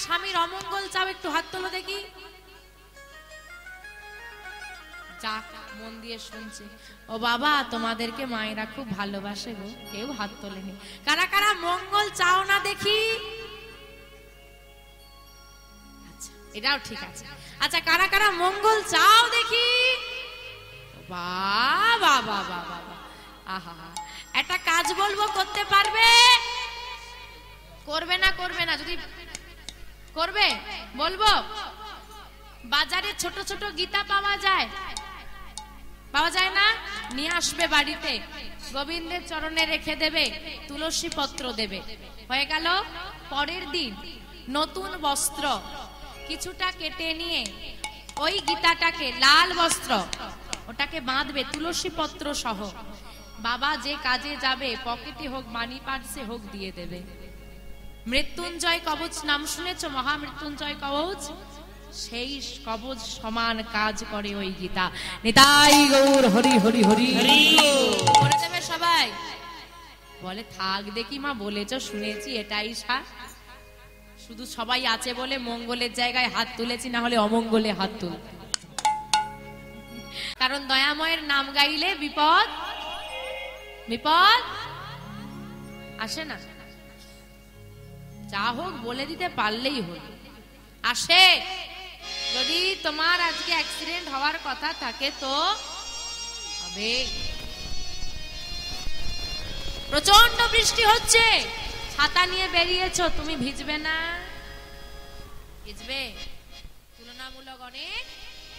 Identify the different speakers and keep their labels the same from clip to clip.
Speaker 1: স্বামীর অমঙ্গল চাও একটু হাত তোলো দেখি। যাক, মন দিয়ে শুনছে। ও বাবা, তোমাদেরকে মায়েরা খুব ভালোবাসে গো। কেউ হাত তোলেনি। কারা কারা মঙ্গল চাও না দেখি? আচ্ছা, এটাও ঠিক আছে। আচ্ছা, কারা কারা মঙ্গল চাও দেখি? বাবা বাবা বাবা, আহা, একটা কাজ বলবো, করতে পারবে? করবে না? করবে না? যদি করবে বলবো। বাজারে ছোট ছোট গীতা পাওয়া যায়, পাওয়া যায় না? নিয়ে আসবে বাড়িতে, গোবিন্দের চরণে রেখে দেবে, তুলসী পত্র দেবে। হয়ে গেল। পরের দিন নতুন বস্ত্র কিছুটা কেটে নিয়ে ওই গীতাটাকে, লাল বস্ত্র, ওটাকে বাঁধবে তুলসী পত্র সহ। বাবা যে কাজে যাবে, পকেটে হোক মানি পার্সে হোক দিয়ে দেবে। মৃত্যুঞ্জয় কবচ নাম শুনেছো? মহামৃত্যুঞ্জয় কবচ, সেই কবচ সমান কাজ করে ওই গীতা। নিতাই গৌর হরি হরি হরি হরি করে দেবে সবাই। বলে থাক দেখি মা, বলেছো শুনেছি, এটাই সার। শুধু সবাই আছে বলে মঙ্গলের জায়গায় হাত তুলেছি, না হলে অমঙ্গলে হাত তুল। কারণ দয়াময়ের নাম গাইলে বিপদ বিপদ আসে না। যা হোক বলে দিতে পারলেই হল। আসে। যদি তোমার আজকে অ্যাক্সিডেন্ট হওয়ার কথা থাকে তো হবে। প্রচন্ড বৃষ্টি হচ্ছে, ছাতা নিয়ে বেরিয়েছো, তুমি ভিজবে না? ভিজবে? তুলনামূলক অনেক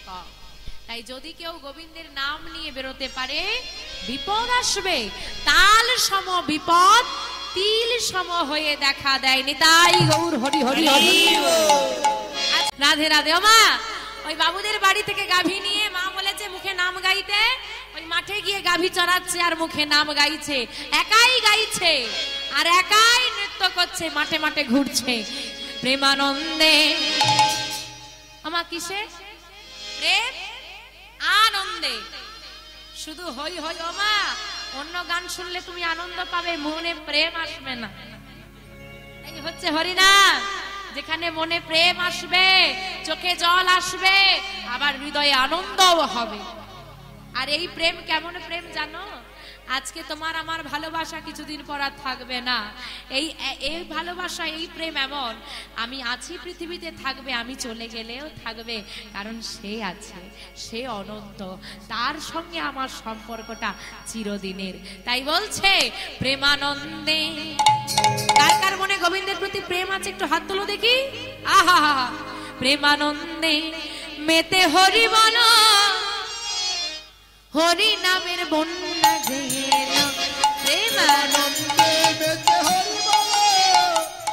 Speaker 1: কম। তাই যদি কেউ গোবিন্দের নাম নিয়ে বেরোতে পারে, বিপদ আসবে। তাল সম বিপদ তিল সম হয়ে দেখা দেয়। নিতাই গৌর হরি হরি হরি। রাধে রাধে। ও মা, ওই বাবুদের বাড়ি থেকে গাভী নিয়ে মা বলেছে মুখে নাম গাইতে। ওই মাঠে গিয়ে গাভী চড়াচ্ছে আর মুখে নাম গাইছে। একাই গাইছে আর একাই নৃত্য করছে, মাঠে মাঠে ঘুরছে প্রেমানন্দে। আমা কিসে? প্রেম আনন্দে। শুধু হই হই। ও মা, অন্য গান শুনলে তুমি আনন্দ পাবে, মনে প্রেম আসবে না। এই হচ্ছে হরিনাম। যেখানে মনে প্রেম আসবে, চোখে জল আসবে, আবার হৃদয়ে আনন্দও হবে। আর এই প্রেম কেমন প্রেম জানো? আজকে তোমার আমার ভালোবাসা কিছুদিন পর আর থাকবে না। এই ভালোবাসা, এই প্রেম এমন, আমি আছি পৃথিবীতে থাকবে, আমি চলে গেলেও থাকবে। কারণ সে আছে, সে অনন্ত, তার সঙ্গে আমার সম্পর্কটা চিরদিনের। তাই বলছে প্রেমানন্দে। কার কার মনে গোবিন্দের প্রতি প্রেম আছে একটু হাত তোলো দেখি। আহা, প্রেমানন্দে মেতে হরি বলো, হরি নামের বন্যা জেল। প্রেমানন্দে মেতে হরি বলো,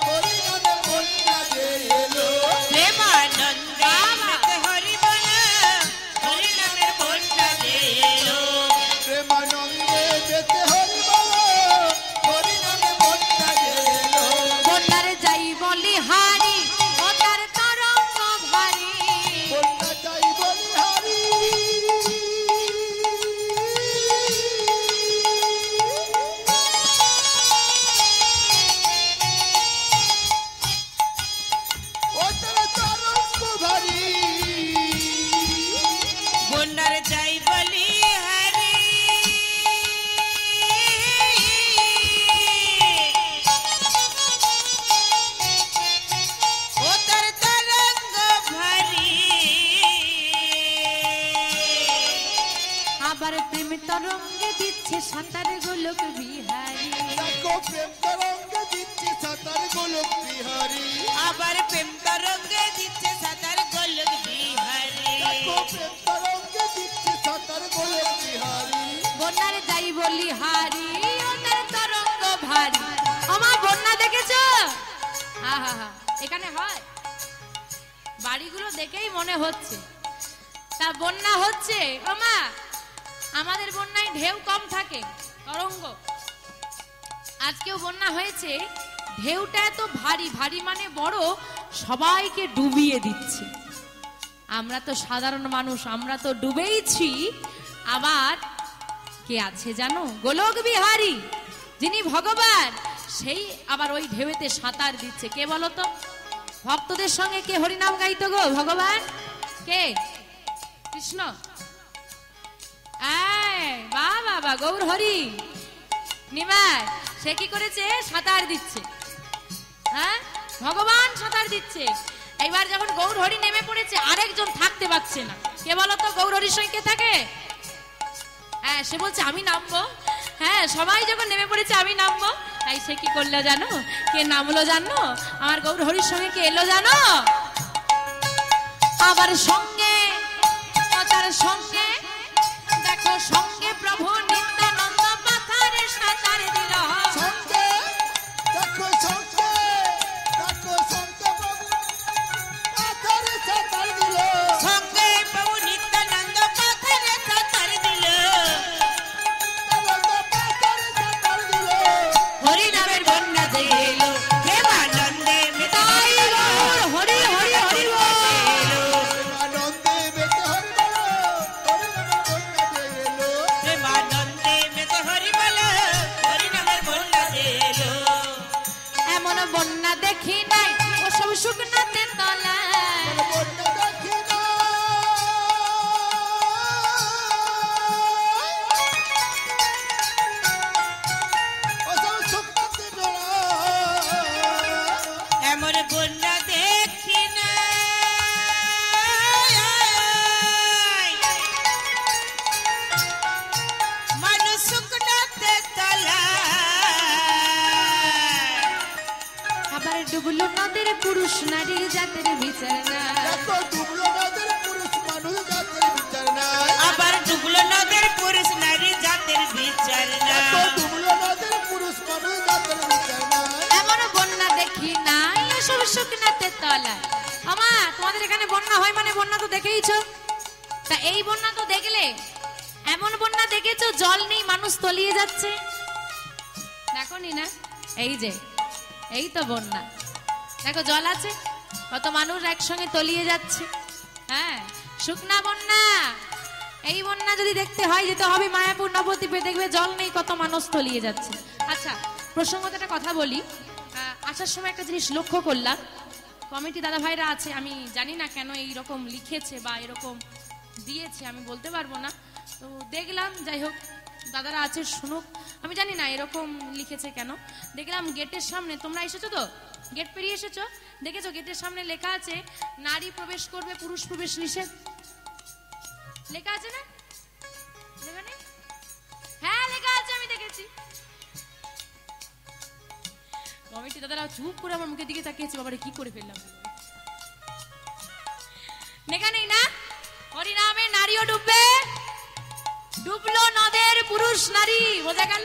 Speaker 1: হরি নামের বন্যা জেল। প্রেমানন্দে মেতে হরি বলো, হরি নামের বন্যা জেল। প্রেমানন্দে মেতে হরি বলো, হরি নামের বন্যা জেল। বন্যারে যাই বলি হারি, ও তার তরঙ্গ ভারী। বন্যা যাই বলি হারি। তরঙ্গে দিচ্ছে সাঁতার গোলক বিহারী। প্রেম তরঙ্গে দিচ্ছে সাঁতার গোলক বিহারী। আবার প্রেম তরঙ্গে দিচ্ছে সাঁতার গোলক বিহারী। প্রেম তরঙ্গে দিচ্ছে সাঁতার গোলক বিহারী। বন্যারে যাই বলি হারি, ওদের তরঙ্গ ভারী। আমার বন্যা দেখেছো? আহা, এখানে হয়। বাড়িগুলো দেখেই মনে হচ্ছে তা বন্যা হচ্ছে। ও মা, আমাদের বন্যায় ঢেউ কম থাকে, তরঙ্গ। আজকেও বন্যা হয়েছে, ঢেউটা এত ভারী, ভারী মানে বড়, সবাইকে ডুবিয়ে দিচ্ছে। আমরা তো সাধারণ মানুষ, আমরা তো ডুবেইছি। আবার কে আছে জানো? গোলক বিহারী, যিনি ভগবান, সেই আবার ওই ঢেউতে সাঁতার দিচ্ছে। কে বলো তো? ভক্তদের সঙ্গে কে হরিনাম গাইতো গো ভগবান? কে? কৃষ্ণ। বাবা গৌর হরি নিমাই সে কি করেছে? সাঁতার দিচ্ছে। হ্যাঁ, ভগবান সাঁতার দিচ্ছে। এইবার যখন গৌর হরি নেমে পড়েছে, আরেকজন থাকতে পারছে না। কে বলতো গৌর হরির সঙ্গে কে থাকে? হ্যাঁ, সে বলছে আমি নামবো। হ্যাঁ, সবাই যখন নেমে পড়েছে আমি নামবো, তাই সে কি করলো জানো? কে নামলো জানো? আমার গৌর হরির সঙ্গে কে এলো জানো? আবার সঙ্গে, তার সঙ্গে দেখো, সঙ্গে প্রভু নিত্যানন্দ পাথারে সাঁতার দিল।
Speaker 2: সঙ্গে দেখো, সঙ্গে দেখো, সঙ্গে প্রভু পাথারে সাঁতার দিল।
Speaker 3: সঙ্গে প্রভু নিত্যানন্দ পাথারে সাঁতার দিল।
Speaker 2: পাথারে সাঁতার দিল।
Speaker 3: হরি নামের বন্যা এলো, প্রেমানন্দে
Speaker 1: তাই গৌর হরি হরি হরি বল।
Speaker 2: আনন্দে মেতে হরি বল, হরি নামের বন্যা এলো।
Speaker 3: প্রেমানন্দে মেতে হরি বল, হরি নামের বন্যা এলো।
Speaker 1: এমন বন্যা দেখি নাই ওসব শুকনাতে তলায়।
Speaker 2: বন্যা দেখি না, ওসব শুকনাতে ডোলায়।
Speaker 3: এমন বন্যা দেখি না, মানুষ শুকনাতে তলায়।
Speaker 1: আবার ডুবলো নদের পুরুষ নারী জাতের বিচার না।
Speaker 2: দেখো ডুবলো নদের পুরুষ মানুষ জাতের বিচার নাই।
Speaker 3: আবার ডুবলো নদের পুরুষ নারী জাতের বিচার না।
Speaker 2: দেখো ডুবলো নদের পুরুষ মানুষ জাতের বিচার নাই।
Speaker 1: এমন বন্যা দেখি নাই ওসব শুকনাতে তলায়। আমা, তোমাদের এখানে বন্যা হয় মানে বন্যা তো দেখেইছো। তা এই বন্যা তো দেখলে, এমন বন্যা দেখেছো জল নেই, মানুষ তলিয়ে যাচ্ছে। দেখোনি না? এই যে, এই তো বন্যা। দেখো জল আছে, কত মানুষ একসঙ্গে তলিয়ে যাচ্ছে। হ্যাঁ, শুকনা বন্যা। এই বন্যা যদি দেখতে হয়, যেতে হবে মায়াপুর নবদ্বীপে, দেখবে জল নেই, কত মানুষ তলিয়ে যাচ্ছে। আচ্ছা, প্রসঙ্গত একটা কথা বলি। আসার সময় একটা জিনিস লক্ষ্য করলাম, কমিটি দাদা ভাইরা আছে, আমি জানি না কেন এই রকম লিখেছে বা এরকম দিয়েছে, আমি বলতে পারবো না। তো দেখলাম, যাই হোক দাদারা আছে শুনুক, আমি জানি না এরকম লিখেছে কেন। দেখলাম গেটের সামনে, তোমরা এসেছো তো, গেট পেরিয়ে এসেছো, দেখেছো গেটের সামনে লেখা আছে নারী প্রবেশ করবে, পুরুষ প্রবেশ নিষেধ। লেখা আছে না? লেখা নেই? হ্যাঁ লেখা আছে, আমি দেখেছি। কমিটি দাদারা চুপ করে আমার মুখের দিকে তাকিয়েছে, বাবারে কি করে ফেললাম। লেখা নেই না? হরিনামে নারীও ডুববে, ডুবলো নদের পুরুষ নারী, বোঝা গেল?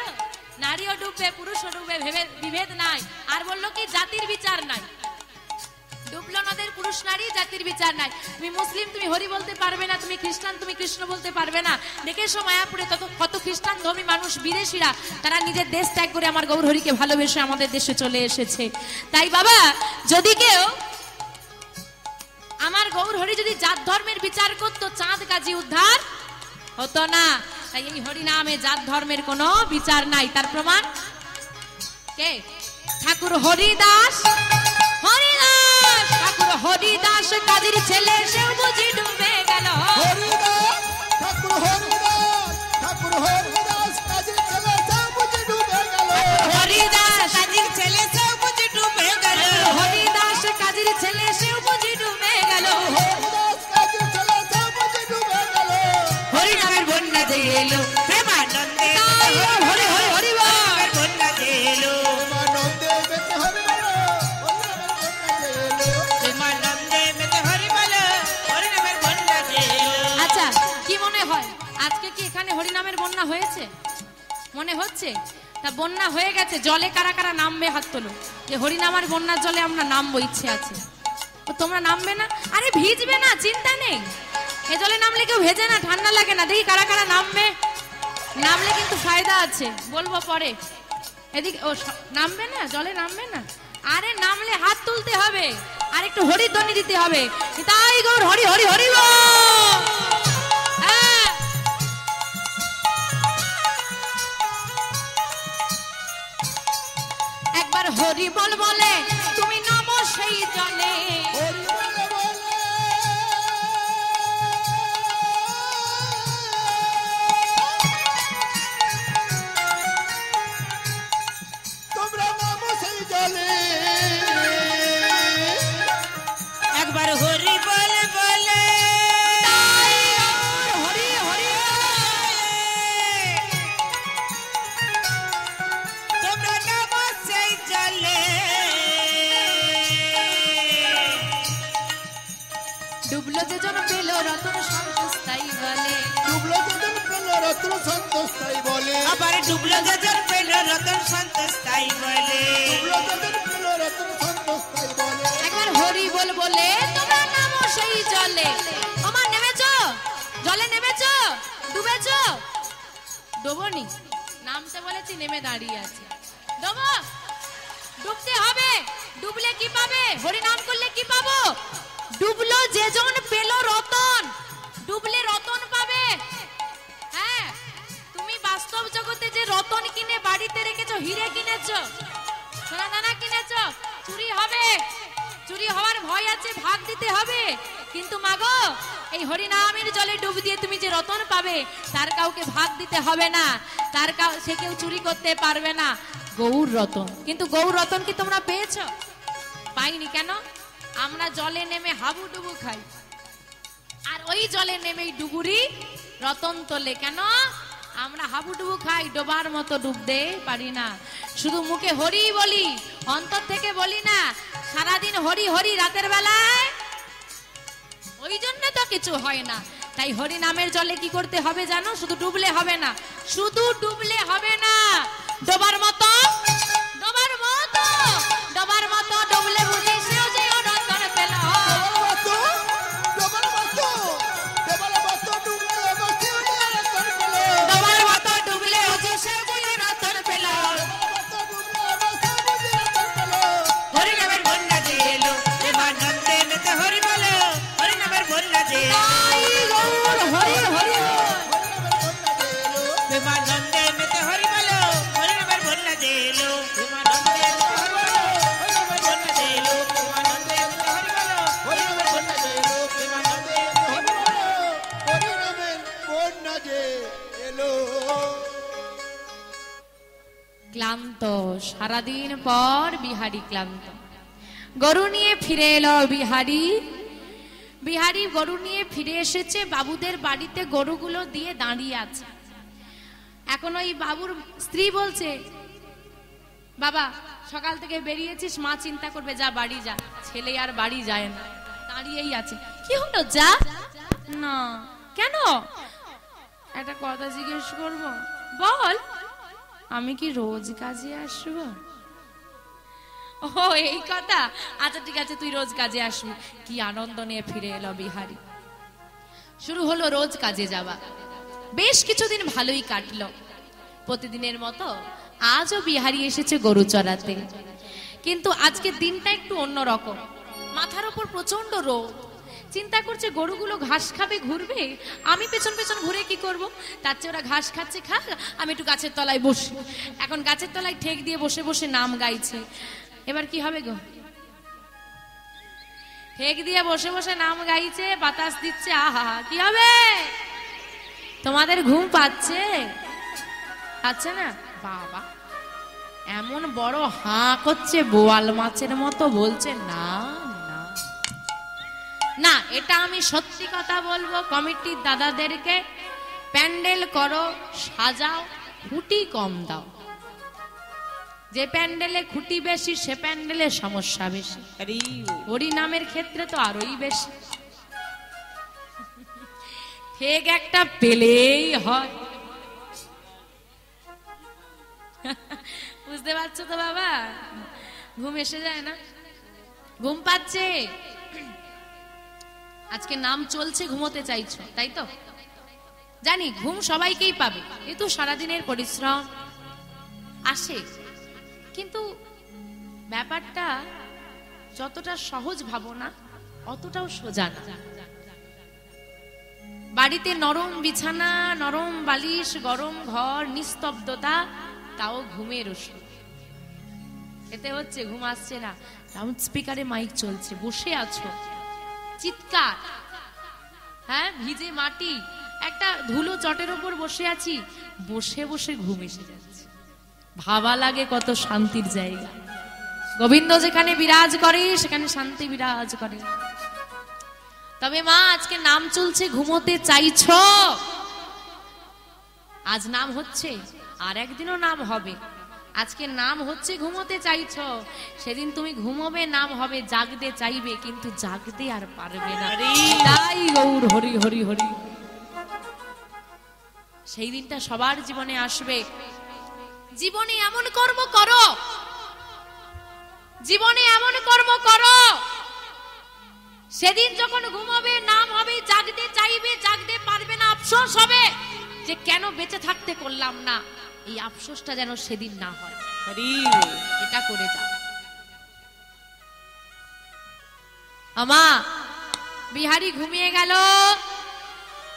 Speaker 1: নারীও ডুববে, পুরুষও ডুববে, বিভেদ নাই। আর বললো কি জাতির বিচার নাই। ডুবলো নদের পুরুষ নারী, জাতির বিচার নাই। তুমি মুসলিম, তুমি হরি বলতে পারবে না। তুমি খ্রিস্টান, তুমি কৃষ্ণ বলতে পারবে না। দেখেছো মায়াপুরে কত খ্রিস্টান ধর্মী মানুষ, বিদেশিরা, তারা নিজের দেশ ত্যাগ করে আমার গৌর হরিকে ভালোবেসে আমাদের দেশে চলে এসেছে। তাই বাবা, যদি কেউ আমার গৌর হরি যদি জাত ধর্মের বিচার করতো, চাঁদ গাজী উদ্ধার হতো না। তাই এই হরি নামে জাত ধর্মের কোনো বিচার নাই। তার প্রমাণ কে? ঠাকুর হরিদাস। হরিদাস ঠাকুর হরিদাস কাজীর ছেলে, সেও বুঝি ডুবে গেল।
Speaker 2: হরিদাস ঠাকুর হরিদাস, ঠাকুর হরিদাস কাজীর ছেলে, সেও বুঝি ডুবে গেল।
Speaker 3: হরিদাস কাজীর ছেলে, সেও বুঝি ডুবে গেল।
Speaker 1: হরিদাস কাজীর ছেলে, সেও বুঝি ডুবে গেল।
Speaker 2: হরিদাস কাজীর ছেলে, সেও বুঝি ডুবে গেল।
Speaker 3: হরি নামের বন্যা এলো, প্রেমানন্দে
Speaker 1: তাই হরি হরি হরি বল।
Speaker 3: বন্যা এলো।
Speaker 2: আনন্দে মেতে হরি বল, হরি নামের বন্যা এলো।
Speaker 3: প্রেমানন্দে মেতে হরি বল, হরি নামের বন্যা এলো।
Speaker 1: আচ্ছা, কি মনে হয় আজকে কি এখানে হরিনামের বন্যা হয়েছে? মনে হচ্ছে? তা বন্যা হয়ে গেছে, জলে কারা কারা নামবে হাত তোলো, যে হরিনামের বন্যার জলে আমরা নামবো, ইচ্ছে আছে। তো তোমরা নামবে না? আরে ভিজবে না, চিন্তা নেই। এ জলে নামলে কেউ ভেজে না, ঠান্ডা লাগে না। দেখি কারা কারা নামবে। নামলে কিন্তু ফায়দা আছে, বলবো পরে। এদিকে ও নামবে না, জলে নামবে না? আরে নামলে হাত তুলতে হবে, আর একটু হরিধ্বনি দিতে হবে, তাই গৌর হরি হরি হরি বল। হ্যাঁ, একবার হরি বল বলে তুমি নামো সেই জলে। যেজন পেল রতন সন্তোষ তাই বলে।
Speaker 2: ডুবলো যেজন পেল রত্ন সন্তোষ তাই বলে।
Speaker 3: আবার ডুবলো যেজন পেল রতন সন্তোষ তাই বলে।
Speaker 2: ডুবলো যেজন পেল রত্ন সন্তোষ তাই বলে।
Speaker 1: একবার হরি বল বলে তোমরা নামো সেই জলে। আমার নেমেছো, জলে নেমেছো, ডুবেছো? ডোবনি, নামতে বলেছি নেমে দাঁড়িয়ে আছে। ডোবো, ডুবতে হবে। ডুবলে কি পাবে? হরি নাম করলে কি পাবো? ডুবলো যেজন পেল রতন, ডুবলে রতন পাবে। হ্যাঁ, তুমি বাস্তব জগতে যে রতন কিনে বাড়িতে রেখেছো, হিরে কিনেছো, সোনা দানা কিনেছো, চুরি হবে, চুরি হওয়ার ভয় আছে, ভাগ দিতে হবে। কিন্তু মাগো, এই হরিনামের জলে ডুব দিয়ে তুমি যে রতন পাবে, তার কাউকে ভাগ দিতে হবে না, তার সে কেউ চুরি করতে পারবে না। গৌর রতন। কিন্তু গৌর রতন কি তোমরা পেয়েছো? পাইনি। কেন? আমরা জলে নেমে হাবুডুবু খাই, আর ওই জলে নেমেই ডুবুরি রতন তোলে। কেন? আমরা হাবুডুবু খাই, ডোবার মতো ডুবতে পারি না। শুধু মুখে হরি বলি, অন্তর থেকে বলি না। সারাদিন হরি হরি, রাতের বেলায় ওই জন্য তো কিছু হয় না। তাই হরি নামের জলে কি করতে হবে জানো? শুধু ডুবলে হবে না, শুধু ডুবলে হবে না, ডোবার মতো, ডোবার মতো, ডোবার মতো ডুবলে বুঝি সেও যে রতন পেল।
Speaker 2: ডোবার মতো, ডোবার মতো ডুবলে অবশ্যই রতন পেল।
Speaker 1: ডোবার মতো ডুবলে বুঝি সেও যে রতন পেল।
Speaker 3: হরি নামের বন্যা যে এলো, প্রেমানন্দে মেতে হরি বলো। হরি নামের বন্যা যে এলো,
Speaker 1: তাই গৌর হরি হরি
Speaker 3: প্রেমানন্দে মেতে হরি বলো। হরি নামের বন্যা যে এলো, প্রেমানন্দে মেতে হরি বলো। হরি নামের বন্যা যে এলো, প্রেমানন্দে মেতে হরি বলো। হরি নামের বন্যা যে এলো, প্রেমানন্দে মেতে হরি বলো।
Speaker 2: হরিনামের বন্যা যে এলো।
Speaker 1: ক্লান্ত, সারাদিন পর বিহারী ক্লান্ত। গরু নিয়ে ফিরে এলো বিহারী। বিহারী গরু নিয়ে ফিরে এসেছে, বাবুদের বাড়িতে গরুগুলো দিয়ে দাঁড়িয়ে আছে। এখন ওই বাবুর স্ত্রী বলছে, বাবা সকাল থেকে বেরিয়েছিস, মা চিন্তা করবে, যা বাড়ি যা। ছেলে আর বাড়ি যায় না, দাঁড়িয়েই আছে। কি হলো? যা না। কেন? একটা কথা জিজ্ঞেস করব। বল। আমি কি রোজ কাজে আসবো? ও এই কথা। আচ্ছা ঠিক আছে, তুই রোজ কাজে আসবি। কি আনন্দ নিয়ে ফিরে এলো বিহারী। শুরু হলো রোজ কাজে যাওয়া। বেশ কিছুদিন ভালোই কাটলো। প্রতিদিনের মতো আজও বিহারী এসেছে গরু চড়াতে। কিন্তু আজকে দিনটা একটু অন্যরকম। মাথার উপর প্রচন্ড রোদ। চিন্তা করছে গরুগুলো ঘাস খাবে, ঘুরবে, আমি পেছন পেছন ঘুরে কি করব? তার চেয়ে ওরা ঘাস খাচ্ছে, খাক, আমি একটু গাছের তলায় বসি। এখন গাছের তলায় ঠেক দিয়ে বসে বসে নাম গাইছে। এবার কি হবে গো? ঠেক দিয়ে বসে বসে নাম গাইছে, বাতাস দিচ্ছে, আহা কি হবে? তোমাদের ঘুম পাচ্ছে? আচ্ছা না বাবা, এমন বড় হাঁ করছে, বোয়াল মাছের মতো বলছে না না না। এটা আমি সত্যি কথা বলবো, কমিটির দাদাদেরকে, প্যান্ডেল করো, সাজাও, খুঁটি কম দাও। যে প্যান্ডেলে খুঁটি বেশি, সে প্যান্ডেলে সমস্যা বেশি। হরি নামের ক্ষেত্রে তো আরোই বেশি। ঠিক একটা পেলেই হয়। বুঝতে পারছো তো বাবা? ঘুম এসে যায় না? ঘুম পাচ্ছে, আজকে নাম চলছে, ঘুমোতে চাইছো, তাই তো? জানি ঘুম সবাইকেই পাবে, কিন্তু সারাদিনের পরিশ্রম আসে। কিন্তু ব্যাপারটা যতটা সহজ ভাবো না, অতটাও সোজা না। বাড়িতে নরম বিছানা, নরম বালিশ, গরম ঘর, নিস্তব্ধতা, তাও ঘুমের ওষুধ। এতে হচ্ছে ঘুম আসছে না, লাউড স্পিকারে মাইক চলছে, বসে আছো, চিৎকার, হ্যাঁ, ভিজে মাটি, একটা ধুলো চটের উপর বসে আছি, বসে বসে ঘুম এসে যাচ্ছে। ভাবা লাগে কত শান্তির জায়গা। গোবিন্দ যেখানে বিরাজ করে, সেখানে শান্তি বিরাজ করে। তবে মা, আজকে নাম চলছে, ঘুমোতে চাইছো? আজ নাম হচ্ছে, আর একদিনও নাম হবে। আজকে নাম হচ্ছে ঘুমোতে চাইছো, সেদিন তুমি ঘুমোবে নাম হবে জাগতে চাইবে, কিন্তু জাগতে আর পারবে না। তাই গৌর হরি হরি হরি। সেই দিনটা সবার জীবনে আসবে। জীবনে এমন কর্ম করো, জীবনে এমন কর্ম করো, সেদিন যখন ঘুমাবে নাম হবে জাগতে চাইবে, জাগতে পারবে না, আফসোস হবে যে কেন বেঁচে থাকতে করলাম না। এই আফসোসটা যেন সেদিন না হয়, এটা করে যাও। আমা বিহারী ঘুমিয়ে গেল,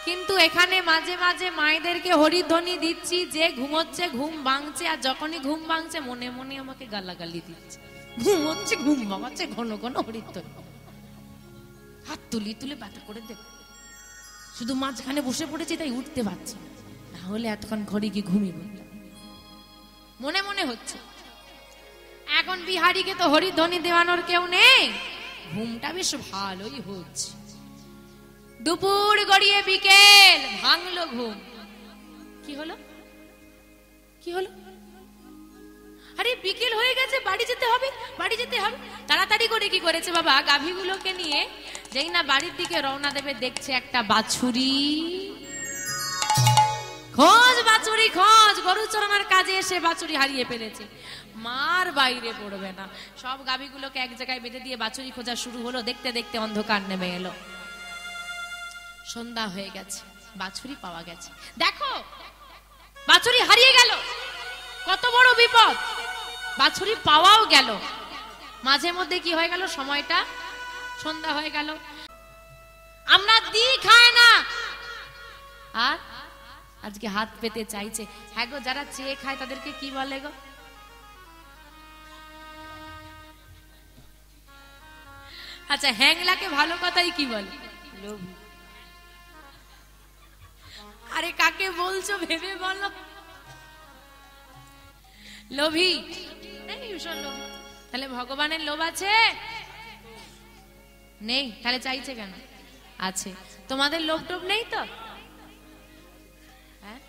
Speaker 1: কিন্তু এখানে মাঝে মাঝে মায়েদেরকে হরিধ্বনি দিচ্ছি, যে ঘুমোচ্ছে ঘুম ভাঙছে, আর যখনই ঘুম ভাঙছে মনে মনে আমাকে গালাগালি দিচ্ছে। ঘুম হচ্ছে ঘুম ভাঙাচ্ছে, ঘন ঘন হরিধ্বনি, হাত তুলি তুলে ব্যথা করে দেবে। শুধু মাঝখানে বসে পড়েছি তাই উঠতে পারছি না, নাহলে এতক্ষণ ঘরে গিয়ে ঘুমিয়ে পড়তাম। মনে মনে হচ্ছে এখন বিহারীকে তো হরিধ্বনি দেওয়ানোর কেউ নেই, ঘুমটা বেশ ভালোই হচ্ছে। দুপুর গড়িয়ে বিকেল, ভাঙলো ঘুম। কি হলো কি হলো? আরে বিকেল হয়ে গেছে, বাড়ি যেতে হবে, বাড়ি যেতে হবে। তাড়াতাড়ি করে কি করেছে বাবা, গাভীগুলোকে নিয়ে যেই না বাড়ির দিকে রওনা দেবে, দেখছে একটা বাছুরি। খোঁজ বাছুরি খোঁজ, গরু চড়ানোর কাজে এসে বাছুরি হারিয়ে ফেলেছে। মার বাইরে পড়বে না, সব গাভীগুলোকে এক জায়গায় বেঁধে দিয়ে বাছুরি খোঁজা শুরু হলো। দেখতে দেখতে অন্ধকার নেমে এলো, সন্ধ্যা হয়ে গেছে, বাছুরি পাওয়া গেছে। দেখো বাছুরি হারিয়ে গেল, কত বড় বিপদ। বাছুরি পাওয়াও গেল, মাঝে মধ্যে কি হয়ে গেল, সময়টা সন্ধ্যা হয়ে গেল। আমরা দিই খায় না, আর আজকে হাত পেতে চাইছে। হ্যাঁ গো, যারা চেয়ে খায় তাদেরকে কি বলে গো? আচ্ছা, হ্যাংলাকে ভালো কথাই কি বলে? লোভী। আরে কাকে বলছো ভেবে বলো। লোভী, ভীষণ লোভী। তাহলে ভগবানের লোভ আছে? নেই, তাহলে চাইছে কেন? আছে। তোমাদের লোভ টোভ নেই তো? হ্যাঁ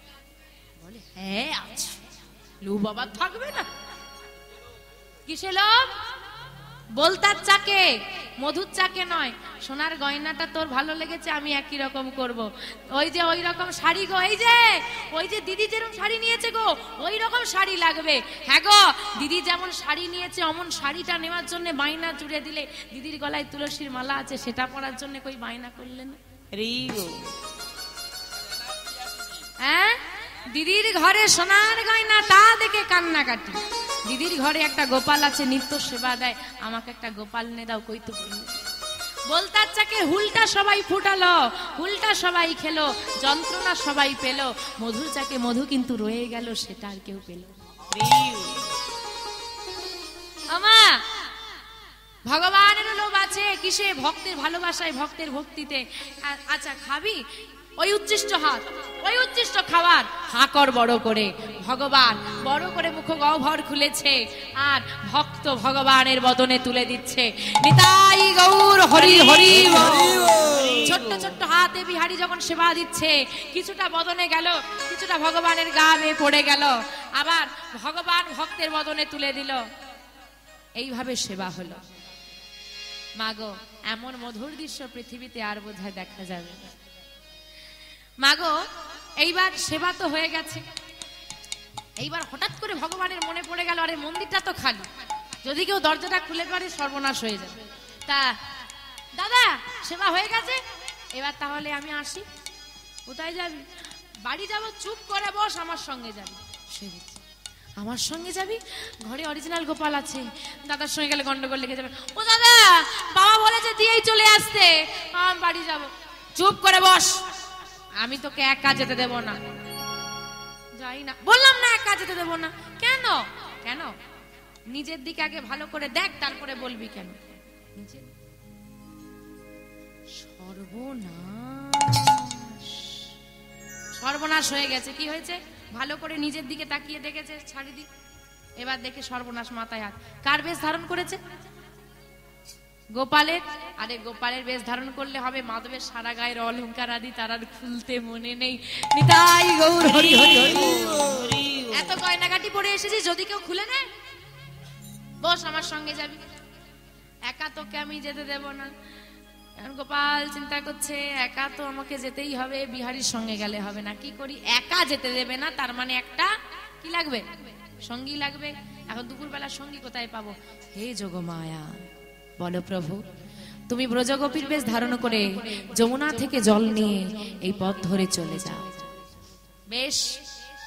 Speaker 1: বলে, হ্যাঁ আছে। লোভ আবার থাকবে না? কিসে লোভ? বলতার চাকে, মধুর চাকে নয়। সোনার গয়নাটা তোর ভালো লেগেছে, আমি একই রকম করব। ওই যে ওই রকম শাড়ি গো, এই যে ওই যে দিদি যেরকম শাড়ি নিয়েছে গো, ওই রকম শাড়ি লাগবে। হ্যাঁ গো, দিদি যেমন শাড়ি নিয়েছে অমন শাড়িটা নেওয়ার জন্য বায়না জুড়ে দিলে, দিদির গলায় তুলসীর মালা আছে, সেটা পরার জন্য কই বায়না করলেন? হ্যাঁ, দিদির ঘরে সোনার গয়না, তা দেখে কান্নাকাটি। দিদির ঘরে একটা গোপাল আছে, নিত্য সেবা দেয়, আমাকে একটা গোপাল নে দাও, কই তো বললে। বলতার চাকে হুলটা সবাই ফুটালো, হুলটা সবাই খেলো, যন্ত্রণা সবাই পেল। মধুর চাকে মধু কিন্তু রয়ে গেল, সেটা আর কেউ পেল। আমা ভগবানের লোভ আছে কিসে? ভক্তের ভালোবাসায়, ভক্তের ভক্তিতে। আচ্ছা খাবি? ওই উচ্ছিষ্ট হাত, ওই উচ্ছিষ্ট খাবার হাকর বড় করে। ভগবান বড় করে মুখ গহ্বর খুলেছে, আর ভক্ত ভগবানের বদনে তুলে দিচ্ছে। নিতাই গৌর হরি হরি। ছোট্ট ছোট্ট হাতে বিহারী যখন সেবা দিচ্ছে, কিছুটা বদনে গেল, কিছুটা ভগবানের গা বেয়ে পড়ে গেল, আবার ভগবান ভক্তের বদনে তুলে দিল। এইভাবে সেবা হলো। মাগো, এমন মধুর দৃশ্য পৃথিবীতে আর বোধহয় দেখা যাবে না। মাগো, এইবার সেবা তো হয়ে গেছে, এইবার হঠাৎ করে ভগবানের মনে পড়ে গেল, আরে মন্দিরটা তো খালি, যদি কেউ দরজাটা খুলে পারে সর্বনাশ হয়ে যাবে। তা দাদা সেবা হয়ে গেছে, এবার তাহলে আমি আসি। কোথায় যাবি? বাড়ি যাব। চুপ করে বস, আমার সঙ্গে যাবি। আমার সঙ্গে যাবি? ঘরে অরিজিনাল গোপাল আছে, দাদার সঙ্গে গেলে গন্ডগোল লেগে যাবে। ও দাদা, বাবা বলেছে দিয়েই চলে আসতে, বাড়ি যাব। চুপ করে বস, আমি তোকে একা যেতে দেব না। যাই না, বললাম না একা যেতে দেব না। কেন? কেন? নিজের দিকে আগে ভালো করে দেখ, তারপরে বলবি কেন। নিজের সর্বনাশ, সর্বনাশ হয়ে গেছে। কি হয়েছে? ভালো করে নিজের দিকে তাকিয়ে দেখেছে, ছাড়ি দি। এবার দেখে সর্বনাশ, মাথায় হাত। কার বেশ ধারণ করেছে? গোপালের। আরে গোপালের বেশ ধারণ করলে হবে, মাধবের সারা গায়ের অলংকার আদি তার আর খুলতে মনে নেই। নিতাই গৌর হরি হরি হরি। এত গয়নাগাটি পরে এসেছি, যদি কেউ খুলে নেয়, বস আমার সঙ্গে যাবি। একা তোকে আমি যেতে দেব না। এখন গোপাল চিন্তা করছে, একা তো আমাকে যেতেই হবে, বিহারীর সঙ্গে গেলে হবে না। কি করি, একা যেতে দেবে না, তার মানে একটা কি লাগবে, সঙ্গী লাগবে। এখন দুপুরবেলা সঙ্গী কোথায় পাবো? হে যোগমায়া, বলো প্রভু, তুমি ব্রজগোপীর বেশ ধারণ করে যমুনা থেকে জল নিয়ে এই পথ ধরে চলে যাও। বেশ,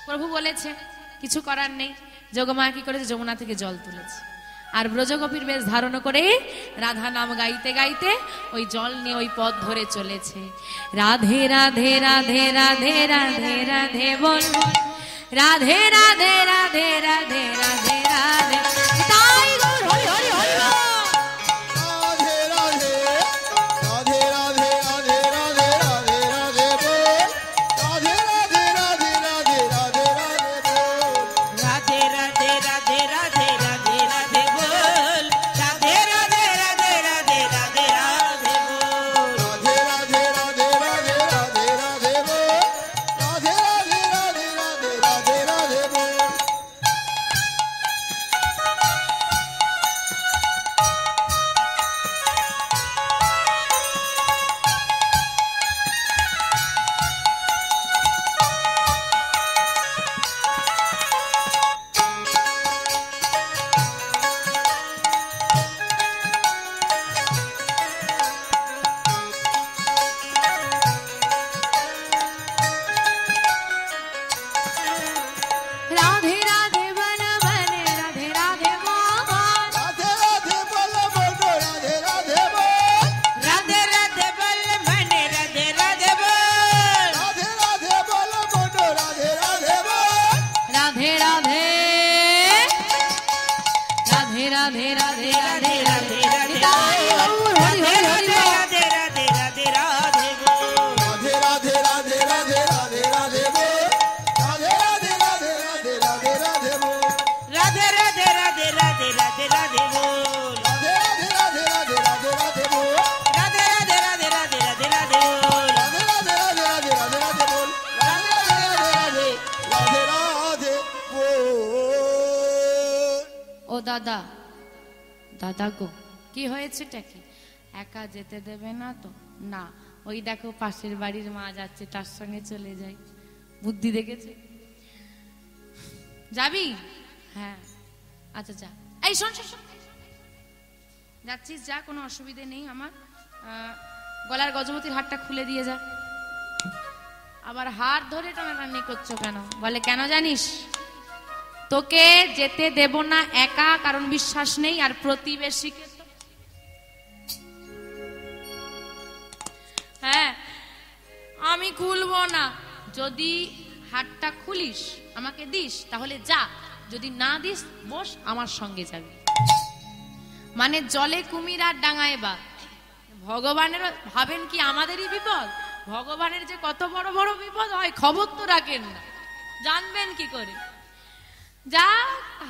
Speaker 1: প্রভু বলেছে, কিছু করার নেই। যোগমায়া কি করেছে, যমুনা থেকে জল তুলেছে, আর ব্রজগোপীর বেশ ধারণ করে রাধা নাম গাইতে গাইতে ওই জল নিয়ে ওই পথ ধরে চলেছে। রাধে রাধে রাধে রাধে রাধে রাধে বল, রাধে রাধে রাধে রাধে রাধে রাধে, তাই গৌর হরি হরি হরি বল।
Speaker 2: রাধে রাধে রাধে রাধে রাধে রাধে রাধে রাধে বল, রাধে রাধে রাধে রাধে রাধে রাধে বল,
Speaker 3: রাধে রাধে রাধে রাধে রাধে রাধে বল, রাধে রাধে রাধে রাধে রাধে রাধে বল,
Speaker 2: রাধে রাধে রাধে রাধে রাধে রাধে বল, রাধে রাধে রাধে রাধে রাধে রাধে বল।
Speaker 1: রাধে রাধে বন বনে, রাধে রাধে মোহন,
Speaker 2: রাধে রাধে বল বল, রাধে রাধে বল,
Speaker 3: রাধে রাধে বল মনে, রাধে রাধে বল,
Speaker 2: রাধে রাধে বল বল, রাধে রাধে বল,
Speaker 1: রাধে রাধে রাধে রাধে রাধে রাধে রাধে রাধে, তাই গৌর হরি হরি হরি বল।
Speaker 3: রাধে রাধে রাধে রাধে বল,
Speaker 2: রাধে রাধে রাধে রাধে রাধে রাধে বল, রাধে রাধে রাধে রাধে রাধে রাধে বল,
Speaker 3: রাধে রাধে রাধে রাধে রাধে রাধে বল,
Speaker 2: রাধে রাধে রাধে রাধে রাধে রাধে বল,
Speaker 3: রাধে রাধে রাধে রাধে রাধে রাধে বল,
Speaker 2: রাধে রাধে রাধে রাধে রাধে রাধে বল, রাধে রাধে রাধে রাধে রাধে বল।
Speaker 1: ও দাদা, দাদা গো, কি হয়েছেটা কি? একা যেতে দেবে না তো? না, ওই দেখো পাশের বাড়ির মা যাচ্ছে, তার সঙ্গে চলে যাই। বুদ্ধি দেখেছে। যাবি? হ্যাঁ, আচ্ছা যা। এই শোন শোন শোন। যাচ্ছিস যা, কোনো অসুবিধে নেই আমার। গলার গজমতির হারটা খুলে দিয়ে যা। আবার হার ধরে টানাটানি করছো কেন? বলে কেন জানিস? তোকে যেতে দেব না একা, কারণ বিশ্বাস নেই, আর প্রতিবেশীকে তো হ্যাঁ আমি খুলবো না। যদি হাটটা খুলিস আমাকে দিস তাহলে যা, যদি না দিস বস, আমার সঙ্গে যাবি। মানে জলে কুমির আর ডাঙায় বাঘ। ভগবানের ভাবেন কি আমাদেরই বিপদ? ভগবানের যে কত বড় বড় বিপদ হয় খবর তো রাখেন না, জানবেন কি করে? যা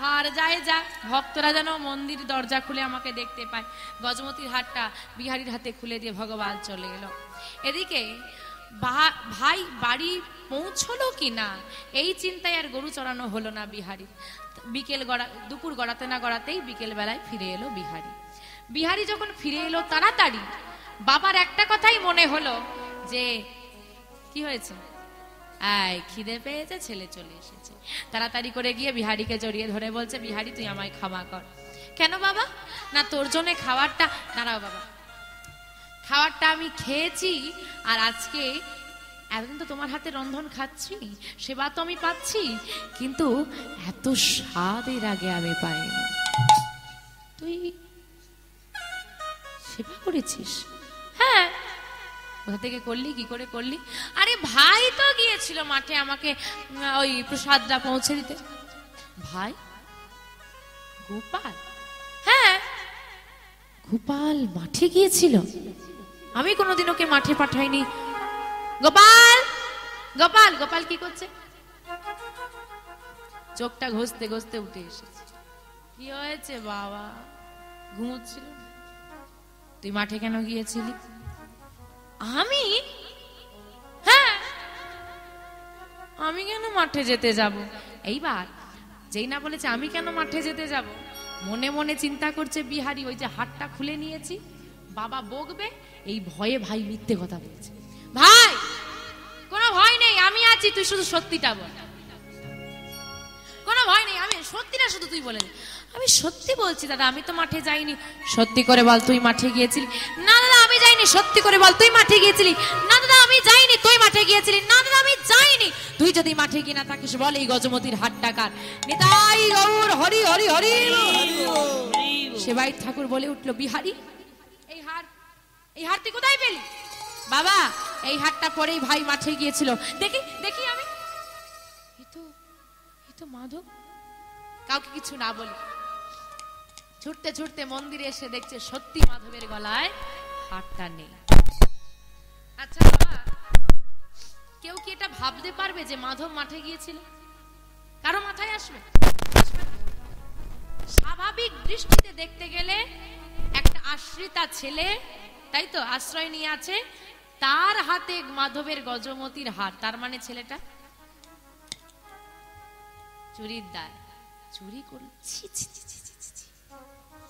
Speaker 1: হার যায় যা, ভক্তরা যেন মন্দির দরজা খুলে আমাকে দেখতে পায়। গজমতির হাটটা বিহারীর হাতে খুলে দিয়ে ভগবান চলে গেল। এদিকে ভাই বাড়ি পৌঁছলো কি না এই চিন্তায় আর গরু চড়ানো হলো না বিহারী। দুপুর গড়াতে না গড়াতেই বিকেল বেলায় ফিরে এলো বিহারী। বিহারী যখন ফিরে এলো তাড়াতাড়ি, বাবার একটা কথাই মনে হলো যে কি হয়েছে, খিদে পেয়েছে, ছেলে চলে এসেছে। তাড়াতাড়ি করে গিয়ে বিহারীকে জড়িয়ে ধরে বলছে, বিহারী তুই আমায় ক্ষমা কর। কেন বাবা? না তোর জন্য খাবারটা, দাঁড়াও বাবা, খাবারটা আমি খেয়েছি, আর আজকে এতদিন তো তোমার হাতে রন্ধন খাচ্ছি, সেবা তো আমি পাচ্ছি, কিন্তু এত স্বাদ এর আগে আমি পাইনি। তুই সেবা করেছিস? হ্যাঁ। কোথা থেকে করলি, কি করে করলি? আরে ভাই তো গিয়েছিল মাঠে আমাকে ওই প্রসাদটা পৌঁছে দিতে। ভাই? গোপাল? হ্যাঁ, গোপাল মাঠে গিয়েছিল? আমি কোনোদিন ওকে মাঠে পাঠাইনি। গোপাল, গোপাল, গোপাল কি করছে? চোখটা ঘষতে ঘষতে উঠে এসেছে। কি হয়েছে বাবা? ঘুমোচ্ছিল? তুই মাঠে কেন গিয়েছিলি? আমি? হ্যাঁ, আমি কেন মাঠে যেতে যাব? এইবার যেই না বলেছে আমি কেন মাঠে যেতে যাব, মনে মনে চিন্তা করছে বিহারি ওই যে হাতটা খুলে নিয়েছি, বাবা বকবে, এই ভয়ে ভাই মিথ্যে কথা বলছে। ভাই কোনো ভয় নেই, আমি আছি, তুই শুধু সত্যিটা বল। কোনো ভয় নেই, আমি সত্যিটা শুধু তুই বলে দে। আমি সত্যি বলছি দাদা, আমি তো মাঠে যাইনি। সত্যি করে বল তুই মাঠে গিয়েছিলি? না দাদা আমি যাইনি। সত্যি করে বল তুই মাঠে গিয়েছিলি? না দাদা আমি যাইনি। তুই মাঠে গিয়েছিলি? না দাদা আমি যাইনি। তুই যদি মাঠে গিয়ে না থাকিস বল এই গজমতির হাটটা কার? নিতাই গৌর হরি হরি হরি। সেবাই ঠাকুর বলে উঠলো, বিহারি এই হার তুই কোথায় পেলি? বাবা এই হাটটা পরেই ভাই মাঠে গিয়েছিল। দেখি দেখি আমি, এই তো মাধব। কাউকে কিছু না বলে ছুটতে ছুটতে মন্দিরে এসে দেখছে সত্যি মাধবের গলায় হারটা নেই। আচ্ছা বাবা, কেউ কি এটা ভাবতে পারবে যে মাধব মাঠে গিয়েছিল? কারো মাথায় আসবে? স্বাভাবিক দৃষ্টিতে দেখতে গেলে একটা আশ্রিতা ছেলে, তাই তো, আশ্রয় নিয়ে আছে, তার হাতে মাধবের গজমতির হার, তার মানে ছেলেটা চুরির দায়, চুরি করল।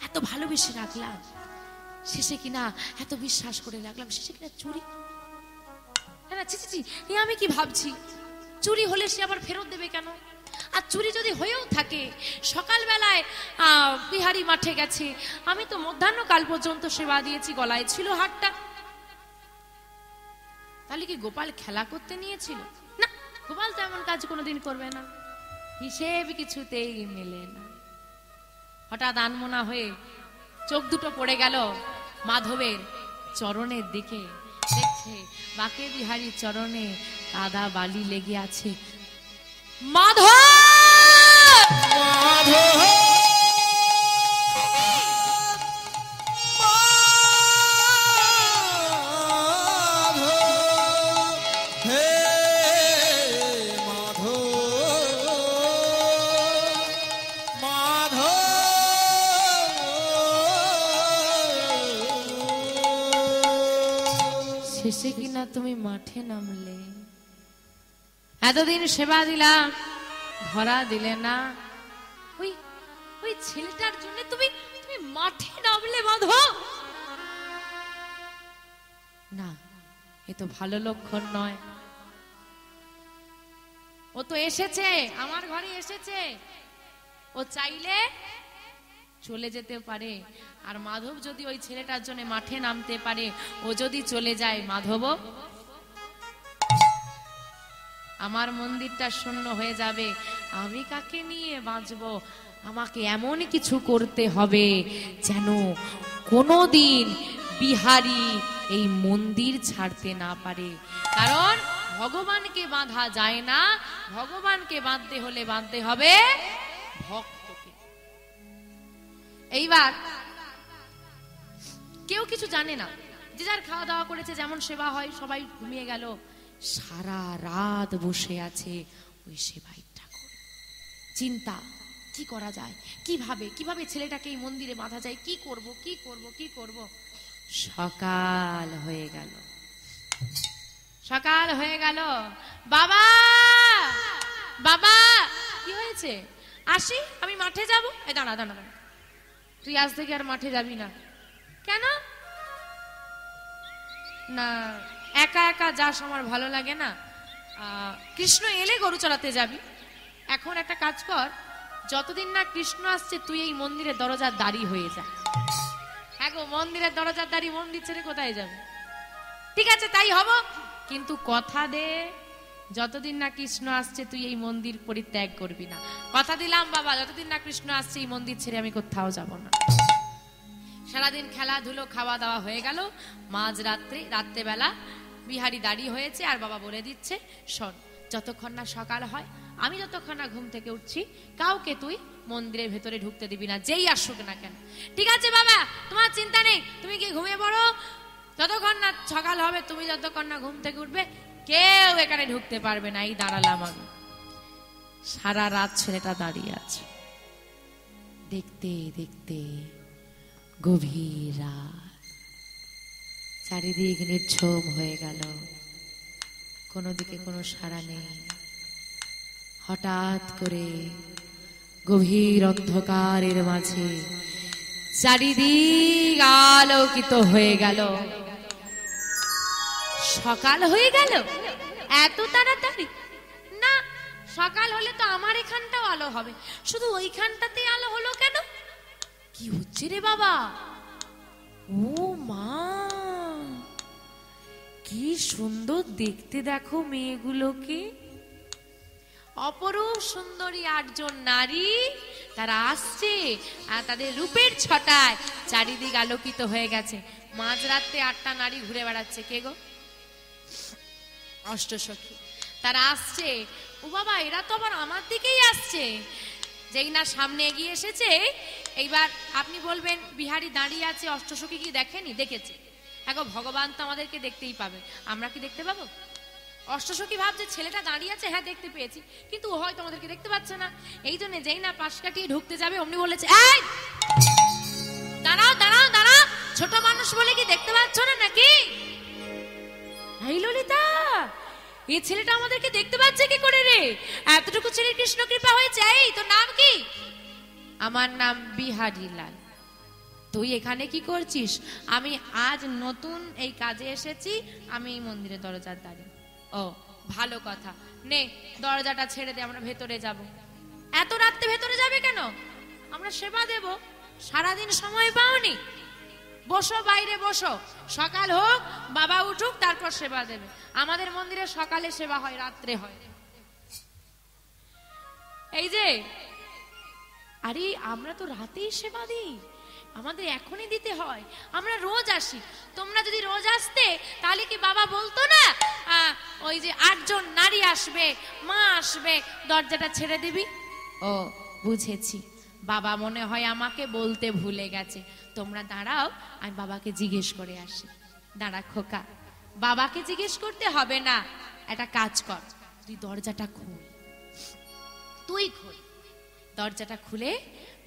Speaker 1: এত ভালোবেসে রাখলাম, শেষে কিনা এত বিশ্বাস করে রাখলাম, শেষে কিনা চুরি। আমি কি ভাবছি, চুরি হলে সে আবার ফেরত দেবে কেন? আর চুরি যদি হয়েও থাকে, সকালবেলায় বিহারি মাঠে গেছে, আমি তো মধ্যাহ্নকাল পর্যন্ত সেবা দিয়েছি, গলায় ছিল হারটা, তাহলে কি গোপাল খেলা করতে নিয়েছিল? না, গোপাল তো এমন কাজ কোনোদিন করবে না। হিসেব কিছুতেই মেলে না। হঠাৎ আনমনা হয়ে চোখ দুটো পড়ে গেল মাধবের চরণের দিকে, দেখছে বাকে বিহারীর চরণে কাদা বালি লেগে আছে। মাধব
Speaker 2: মাধব
Speaker 1: শেষে কিনা তুমি মাঠে নামলে, এতদিন সেবা দিলাম, ধরা দিলে না, ওই ওই ছেলেটার জন্য তুমি তুমি মাঠে নামলে মাধব? না, এ তো ভালো লক্ষণ নয়। ও তো এসেছে, আমার ঘরে এসেছে, ও চাইলে চলে যেতে পারে। আর মাধব যদি ওই ছেলেটার জন্য মাঠে নামতে পারে, ও যদি চলে যায়, মাধব আমার মন্দিরটা শূন্য হয়ে যাবে, আমি কাকে নিয়ে বাঁচবো? আমাকে এমন কিছু করতে হবে যেন কোনোদিন বিহারি এই মন্দির ছাড়তে না পারে। কারণ ভগবানকে বাঁধা যায় না, ভগবানকে বাঁধতে হলে বাঁধতে হবে ভক্তকে। এইবার কেউ কিছু জানে না, যে যার খাওয়া দাওয়া করেছে, যেমন সেবা হয়, সবাই ঘুমিয়ে গেল। সারা রাত বসে আছে ওই সেবাই ঠাকুর, চিন্তা কি করা যায়, কিভাবে ছেলেটাকে এই মন্দিরে বাঁধা যায়, কি করব কি করব কি করব। সকাল হয়ে গেল, সকাল হয়ে গেল। বাবা বাবা কি হয়েছে? আসি, আমি মাঠে যাব। এই দাঁড়া দাঁড়া দাঁড়া, তুই আজ থেকে আর মাঠে যাবি না। কেন? না, একা একা যাস আমার ভালো লাগে না। কৃষ্ণ এলে গরু চড়াতে যাবি। এখন একটা কাজ কর, যতদিন না কৃষ্ণ আসছে তুই এই মন্দিরের দরজার দাঁড়ি হয়ে যা। হ্যাঁ গো, মন্দিরের দরজার দাঁড়ি, মন্দির ছেড়ে কোথায় যাবে? ঠিক আছে তাই হব, কিন্তু কথা দে যতদিন না কৃষ্ণ আসছে তুই এই মন্দির পরিত্যাগ করবি না। কথা দিলাম বাবা, যতদিন না কৃষ্ণ আসছে এই মন্দির ছেড়ে আমি কোথাও যাব না। সারাদিন খেলাধুলো খাওয়া দাওয়া হয়ে গেল। মাঝ রাত্রেবেলা বিহারি দাঁড়িয়ে হয়েছে, আর বাবা বলে দিচ্ছে, শোন, যতক্ষণ না সকাল হয়, আমি যতক্ষণ না ঘুম থেকে উঠছি, কাউকে তুই মন্দিরের ভেতরে ঢুকতে দিবি না, যেই আসুক না কেন। ঠিক আছে বাবা, তোমার চিন্তা নেই, তুমি কি ঘুমিয়ে পড়ো, যতক্ষণ না সকাল হবে, তুমি যতক্ষণ না ঘুম থেকে উঠবে, কেউ এখানে ঢুকতে পারবে না। এই দাঁড়ালাম আমি, সারা রাত ছেলেটা দাঁড়িয়ে আছে। দেখতে দেখতে গভীর রাত, চারিদিক নির্ঝুম হয়ে গেল, কোনো দিকে কোনো সাড়া নেই। হঠাৎ করে গভীর অন্ধকারের মাঝে চারিদিক আলোকিত হয়ে গেল। সকাল হয়ে গেল এত তাড়াতাড়ি? না, সকাল হলে তো আমার এখানটাও আলো হবে, শুধু ওইখানটাতে আলো হলো কেন? কি হচ্ছে রে বাবা? ও মা, কি সুন্দর দেখতে দেখো মেয়েগুলোকে। অপরূপ সুন্দরী 8 জন নারী তারা আসছে আর তাদের রূপের ছটায় চারিদিক আলোকিত হয়ে গেছে। মাঝরাতে 8টা নারী ঘুরে বেড়াচ্ছে। কে গো? অষ্টসখী। তারা আসছে। ও বাবা, এরা তো আবার আমার দিকেই আসছে। যেই না সামনে এগিয়ে এসেছে, এইবার আপনি বলবেন বিহারী দাঁড়িয়ে আছে, অষ্টসখী কি দেখেনি? দেখেছে। এখন ভগবান তো আমাদেরকে দেখতেই পাবে, আমরা কি দেখতে পাবো? অষ্টসখী ভাবছে ছেলেটা দাঁড়িয়ে আছে, হ্যাঁ দেখতে পেয়েছি, কিন্তু ও হয়তো আমাদেরকে দেখতে পাচ্ছে না। এই জন্য যেই না পাশ কাটিয়ে ঢুকতে যাবে অমনি বলেছে, এই দাঁড়াও দাঁড়াও দাঁড়াও, ছোট মানুষ বলে কি দেখতে পাচ্ছ না নাকি? এই ললিতা, এই ছেলেটা আমাদেরকে দেখতে পাচ্ছে কি করে রে? এতটুকু ছেলের কৃষ্ণ কৃপা হয়েছে। এই তোর নাম কি? আমার নাম বিহারী লাল। তুই এখানে কি করছিস? আমি আজ নতুন এই কাজে এসেছি, আমি এই মন্দিরের দরজার দাঁড়িয়ে। ও ভালো কথা, নে দরজাটা ছেড়ে দে, আমরা ভেতরে যাব। এত রাতে ভেতরে যাবে কেন? আমরা সেবা দেব, সারাদিন সময় পাওনি। বসো বাইরে বসো, সকাল হোক, বাবা উঠুক, তারপর সেবা দেবে। আমাদের মন্দিরে সকালে সেবা হয়, রাত্রে হয়। এই যে আরে আমরা তো রাতেই সেবা দিই, আমাদের এখনই দিতে হয়। আমরা রোজ আসি, তোমরা যদি রোজ আসতে তাহলে কি বাবা বলতো না ওই যে 8 জন নারী আসবে, মা আসবে, দরজাটা ছেড়ে দিবি? ও বুঝেছি, বাবা মনে হয় আমাকে বলতে ভুলে গেছে। তোমরা দাঁড়াও, আমি বাবাকে জিজ্ঞেস করে আসি। দাঁড়া খোকা, বাবাকে জিজ্ঞেস করতে হবে না, একটা কাজ কর, তুই দরজাটা খুল। তুই খোল দরজাটা, খুলে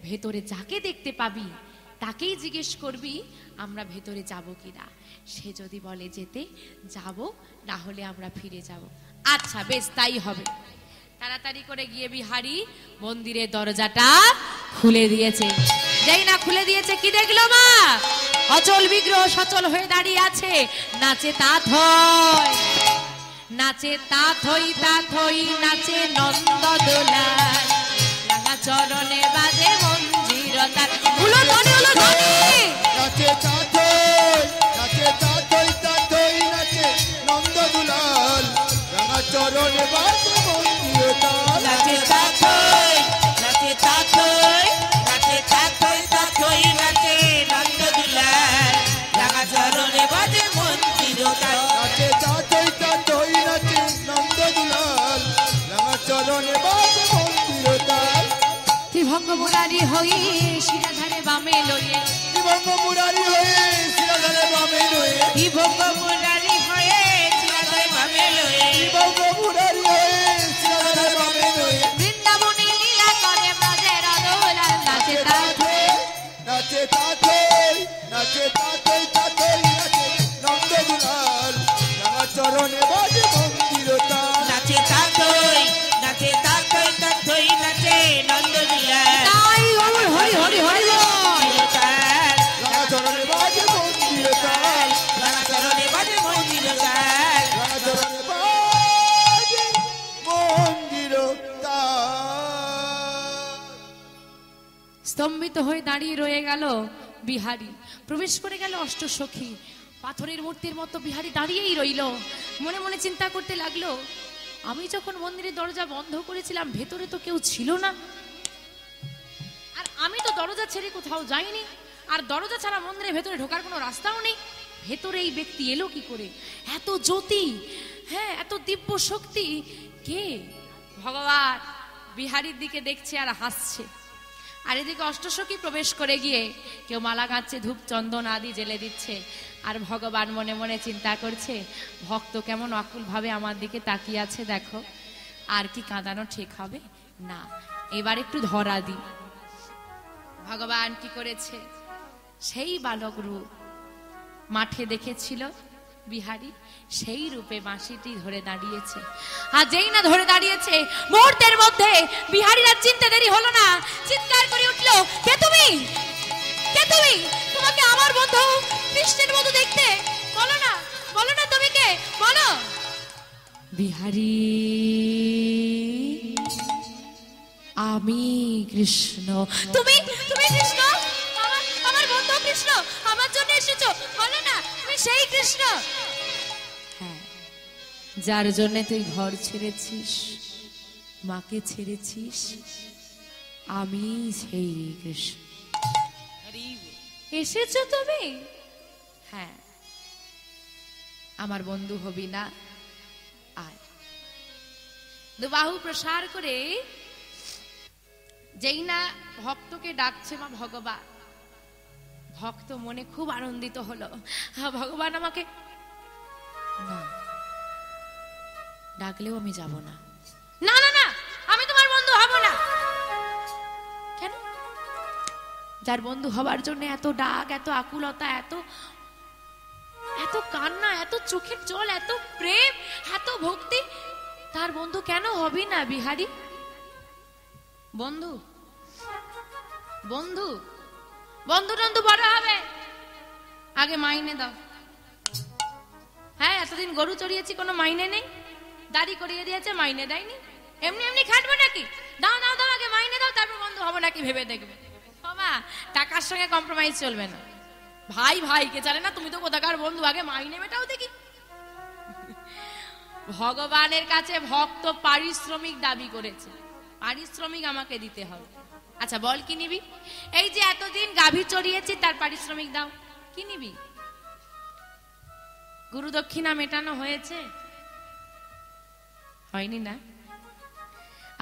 Speaker 1: ভেতরে যাকে দেখতে পাবি তাকেই জিজ্ঞেস করবি আমরা ভেতরে যাব কিনা। সে যদি বলে যেতে, যাব, না হলে আমরা ফিরে যাব। আচ্ছা বেশ, তাই হবে। তাড়াতাড়ি করে গিয়ে বিহারী মন্দিরের দরজাটা খুলে দিয়েছে। যেই না খুলে দিয়েছে, কি দেখলো মা? অচল বিগ্রহ সচল হয়ে দাঁড়িয়ে আছে, নাচে তাথই, নাচে তাথই তাথই, নাচে নন্দদোলায়, রাঙা চরণে বাজে মঞ্জির তার। হলো ধনে, হলো ধনে।
Speaker 2: নাচে তাথই, নাচে তাথই তাথই, নাচে নন্দদুলাল, রাঙা চরণে বাজে মন্দির তাল।
Speaker 3: নাচে তাথই, নাচে তাথই, নাচে তাথই তাথই, নাচে নন্দদুলাল, রাঙা চরণে বাজে মন্দির তাল।
Speaker 2: নাচে তাথই তাথই, নাচে নন্দদুলাল, রাঙা চরণে বাজে মন্দির তাল।
Speaker 1: ত্রিভঙ্গ মুরারি হই শিরাধারে বামে লইয়ে,
Speaker 2: ত্রিভঙ্গ মুরারি হয়ে শিরাধারে বামে লয়ে,
Speaker 3: ত্রিভঙ্গ মুরারি হয়ে শিরাধারে বামে লয়ে,
Speaker 2: ত্রিভঙ্গ মুরারি হয়ে শিরাধারে বামে লয়ে,
Speaker 1: বৃন্দাবনে লীলা করে ব্রজের দোলাল, নাচে তাথই,
Speaker 2: নাচে তাথই, নাচে তাথই তাথই, নাচে নন্দদুলাল, রাঙা চরণে বাজে মন্দির তাল।
Speaker 3: নাচে তাথই, নাচে তাথই তাথই, নাচে নন্দদুলাল,
Speaker 1: তাই ওর হরি হরি হরি বল।
Speaker 3: তাল,
Speaker 2: রাঙা চরণে বাজে মন্দির তাল,
Speaker 3: রাঙা চরণে বাজে মন্দির তাল।
Speaker 2: রাঙা চরণে বাজে মন্দির তাল।
Speaker 1: স্তম্ভিত হয়ে দাঁড়িয়ে রয়ে গেল বিহারী। প্রবেশ করে গেল অষ্টসখী। পাথরের মূর্তির মতো বিহারী দাঁড়িয়েই রইল। মনে মনে চিন্তা করতে লাগলো, আমি যখন মন্দিরের দরজা বন্ধ করেছিলাম ভেতরে তো কেউ ছিল না, আর আমি তো দরজা ছেড়ে কোথাও যাইনি, আর দরজা ছাড়া মন্দিরের ভেতরে ঢোকার কোনো রাস্তাও নেই। ভেতরে এই ব্যক্তি এলো কি করে? এত জ্যোতি, হ্যাঁ এত দিব্য শক্তি, কে? ভগবান বিহারীর দিকে দেখছে আর হাসছে। আর এদিকে অষ্টসখী প্রবেশ করে গিয়ে কেউ মালা গাঁচ্ছে, ধূপ চন্দন আদি জেলে দিচ্ছে। আর ভগবান মনে মনে চিন্তা করছে, ভক্ত কেমন অকুল ভাবে আমার দিকে তাকিয়ে আছে দেখো, আর কি কাঁদানো ঠিক হবে না, এবার একটু ধরা দি। ভগবান কি করেছে? সেই বালক রূপ মাঠে দেখেছিল, বিহারী সেই রূপে বাঁশিটি ধরে দাঁড়িয়েছে। আর যেই না ধরে দাঁড়িয়েছে, মুহূর্তের মধ্যে বিহারীর আর চিনতে দেরি হলো না, চিৎকার করে উঠলো, কে তুমি? কে তুমি? তোমাকে আমার বন্ধু কৃষ্ণের মতো দেখতে, বলো না, বলো না তুমি কে, বলো। বিহারী, আমি কৃষ্ণ। তুমি তুমি কৃষ্ণ? আমার বন্ধু কৃষ্ণ, আমার জন্য এসেছো, বলো না তুমি সেই কৃষ্ণ। হ্যাঁ, যার জন্য তুই ঘর ছেড়েছিস, মাকে ছেড়েছিস, আমি সেই কৃষ্ণ। এসেছো তুমি? হ্যাঁ, আমার বন্ধু হবি না? আয়। দুবাহু প্রসার করে যেই না ভক্তকে ডাকছে মা ভগবান, ভক্ত মনে খুব আনন্দিত হলো, ভগবান আমাকে না ডাকলেও আমি যাব না। না না না, আমি তোমার বন্ধু হব না। কেন? যার বন্ধু হবার জন্য এত ডাক, এত আকুলতা, এত এত কান্না, এত চোখের জল, এত প্রেম, এত ভক্তি, তার বন্ধু কেন হবি না বিহারী? বন্ধু বন্ধু বন্ধু টন্ধু বড় হবে, আগে মাইনে দাও। হ্যাঁ, এতদিন গরু চড়িয়েছি, কোনো মাইনে নেই, দাড়ি করিয়ে দিয়েছে, মাইনে দেয়নি, এমনি এমনি খাটবো নাকি? দাও দাও দাও, আগে মাইনে দাও, তারপর বন্ধু হবো নাকি ভেবে দেখবে। বাবা, টাকার সঙ্গে কম্প্রোমাইজ চলবে না। ভাই ভাইকে জানে না, তুমি তো কোথাকার বন্ধু, আগে মাইনে মেটাও দেখি। ভগবানের কাছে ভক্ত পারিশ্রমিক দাবি করেছে, পারিশ্রমিক আমাকে দিতে হবে। আচ্ছা বল, কি নিবি? এই যে এতদিন গাভী চড়িয়েছি, তার পারিশ্রমিক দাও। কি নিবি? গুরু দক্ষিণা মেটানো হয়েছে? হয়নি না?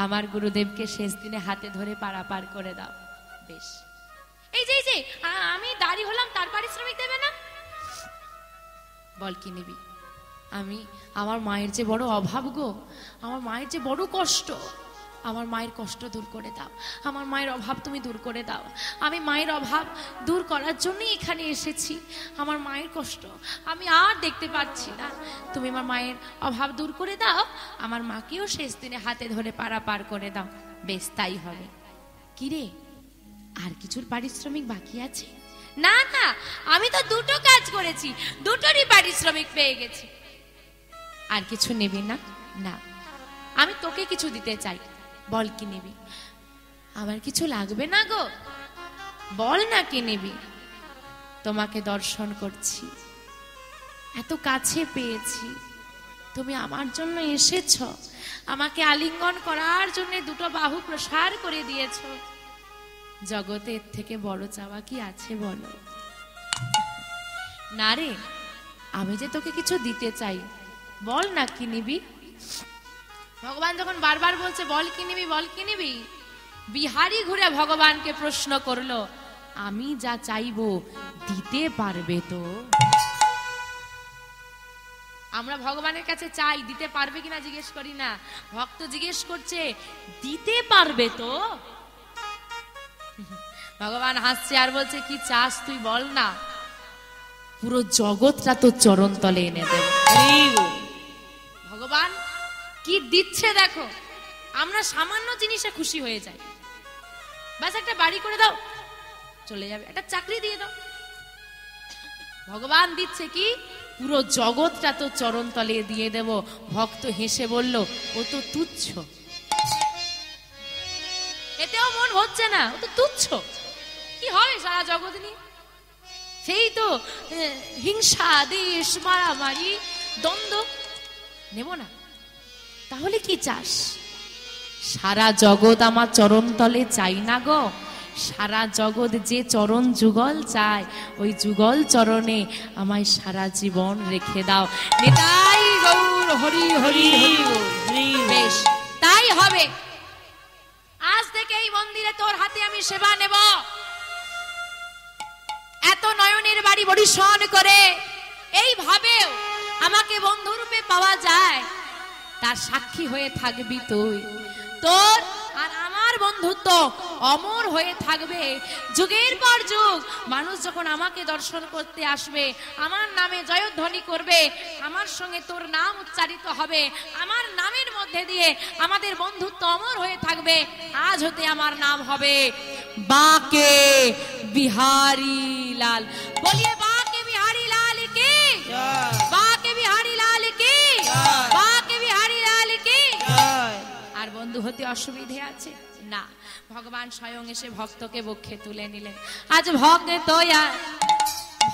Speaker 1: আমার গুরুদেবকে শেষ দিনে হাতে ধরে পারাপার করে দাও। বেশ, এই যে আমি দাঁড়ি হলাম, তার পারিশ্রমিক দেবে না? বল, কি নিবি? আমি, আমার মায়ের যে বড় অভাব গো, আমার মায়ের যে বড় কষ্ট, আমার মায়ের কষ্ট দূর করে দাও, আমার মায়ের অভাব তুমি দূর করে দাও। আমি মায়ের অভাব দূর করার জন্যই এখানে এসেছি। আমার মায়ের কষ্ট আমি আর দেখতে পাচ্ছি না, তুমি আমার মায়ের অভাব দূর করে দাও, আমার মাকেও শেষ দিনে হাতে ধরে পারাপার করে দাও। বেশ, তাই হবে। কিরে, আর কিছুর পারিশ্রমিক বাকি আছে? না না, আমি তো দুটো কাজ করেছি, দুটোরই পারিশ্রমিক পেয়ে গেছি। আর কিছু নেবি না? না, আমি তোকে কিছু দিতে চাই, বল কি নিবি? আমার কিছু লাগবে না গো, বল না কি নিবি? তোমাকে দর্শন করছি, এত কাছে পেয়েছি, তুমি আমার জন্য এসেছ, আমাকে আলিঙ্গন করার জন্য দুটো বাহু প্রসার করে দিয়েছ। জগতের থেকে বড় চাওয়া কি আছে বলো? না রে, আমি যে তোকে কিছু দিতে চাই, বল না কি নিবি? ভগবান যখন বারবার বলছে বল কি নিবি, বল কি নিবি, বিহারী ঘুরে ভগবানকে প্রশ্ন করলো, আমি যা চাইবো দিতে পারবে তো? আমরা ভগবানের কাছে চাই, দিতে পারবে কিনা জিজ্ঞেস করি না, ভক্ত জিজ্ঞেস করছে দিতে পারবে তো? ভগবান হাসছে আর বলছে, কি চাস তুই বল না, পুরো জগৎটা তো চরণ তলে এনে দেব। ভগবান কি দিচ্ছে দেখো, আমরা সামান্য জিনিসে খুশি হয়ে যাই, বাস একটা বাড়ি করে দাও চলে যাবে, একটা চাকরি দিয়ে দাও। ভগবান দিচ্ছে কি, পুরো জগৎটা তো চরণ তলে দিয়ে দেব। ভক্ত হেসে বলল, ও তো তুচ্ছ, এতেও মন হচ্ছে না, ও তো তুচ্ছ, কি হবে সারা জগৎ নিয়ে? সেই তো হিংসা, দেশ, মারামারি, দ্বন্দ্ব, নেব না। তাহলে কি চাস? সারা জগৎ আমার চরণ তলে চাই না গো, সারা জগৎ যে চরণ যুগল চায়, ওই যুগল চরণে আমায় সারা জীবন রেখে দাও। নিতাই গৌর হরি হরি হরি। বেশ, তাই হবে। আজ থেকে এই মন্দিরে তোর হাতে আমি সেবা নেব। এত নয়নের বাড়ি বরিশন করে এইভাবেও আমাকে বন্ধুরূপে পাওয়া যায়, তার সাক্ষী হয়ে থাকবি তুই। তোর আর আমার বন্ধুত্ব অমর হয়ে থাকবে যুগের পর যুগ। মানুষ যখন আমাকে দর্শন করতে আসবে, আমার নামে জয়ধ্বনি করবে, আমার সঙ্গে তোর নাম উচ্চারিত হবে, আমার নামের মধ্যে দিয়ে আমাদের বন্ধুত্ব অমর হয়ে থাকবে। আজ হতে আমার নাম হবে বাঁকে বিহারী লাল। বলিয়ে বাঁকে বিহারী লাল কি, বাঁকে বিহারী লাল কি, বাঁকে বিহারী লাল কি। আর বন্ধু হতে অসুবিধে আছে না, ভগবান স্বয়ং এসে ভক্তকে বক্ষে তুলে নিলেন। আজ ভক্ত আর